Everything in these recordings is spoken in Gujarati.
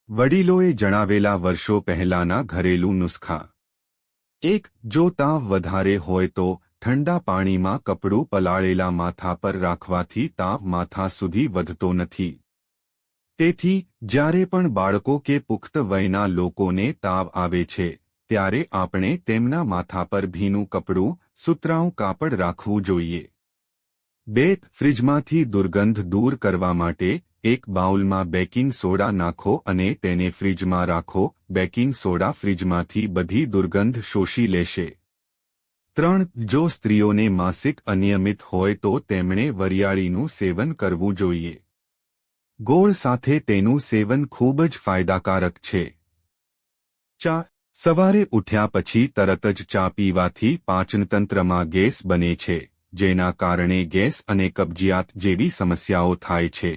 વડીલોએ જણાવેલા વર્ષો પહેલાના ઘરેલું નુસ્ખા। 1. જો તાવ વધારે હોય તો ઠંડા પાણીમાં કપડું પલાળેલા માથા પર રાખવાથી તાવ માથા સુધી વધતો નથી। તેથી જ્યારે પણ બાળકો કે પુખ્ત વયના લોકોને તાવ આવે છે ત્યારે આપણે તેમના માથા પર ભીનું કપડું, સુતરાઉં કાપડ રાખવું જોઈએ। 2. ફ્રિજમાંથી દુર્ગંધ દૂર કરવા માટે એક બાઉલમાં બેકિંગ સોડા નાખો અને તેને ફ્રિજમાં રાખો। બેકિંગ સોડા ફ્રિજમાંથી બધી દુર્ગંધ શોષી લેશે। 3. જો સ્ત્રીઓને માસિક અનિયમિત હોય તો તેમણે વરિયાળીનું સેવન કરવું જોઈએ। ગોળ સાથે તેનું સેવન ખૂબ જ ફાયદાકારક છે। 4. સવારે ઉઠ્યા પછી તરત જ ચા પીવાથી પાચનતંત્રમાં ગેસ બને છે, જેના કારણે ગેસ અને કબજિયાત જેવી સમસ્યાઓ થાય છે।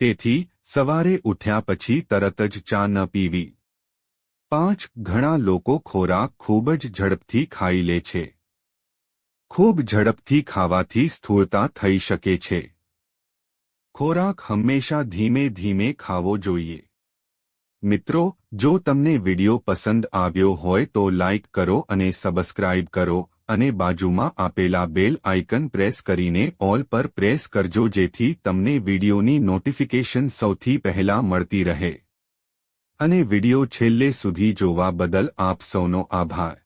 તેથી સવારે ઉઠ્યા પછી તરત જ ચા ન પીવી। 5. ઘણા લોકો ખોરાક ખૂબ જ ઝડપથી ખાઈ લે છે। ખૂબ ઝડપથી ખાવાથી સ્થૂળતા થઈ શકે છે। ખોરાક હંમેશા ધીમે ધીમે ખાવો જોઈએ। મિત્રો, જો તમને વિડિયો પસંદ આવ્યો હોય તો લાઇક કરો અને સબસ્ક્રાઇબ કરો અને બાજુમાં આપેલા બેલ આઇકન પ્રેસ કરીને ઓલ પર પ્રેસ કરજો જેથી તમને વિડિયોની નોટિફિકેશન સૌથી પહેલા મળતી રહે। અને વિડિયો છેલ્લે સુધી જોવા બદલ આપ સૌનો આભાર।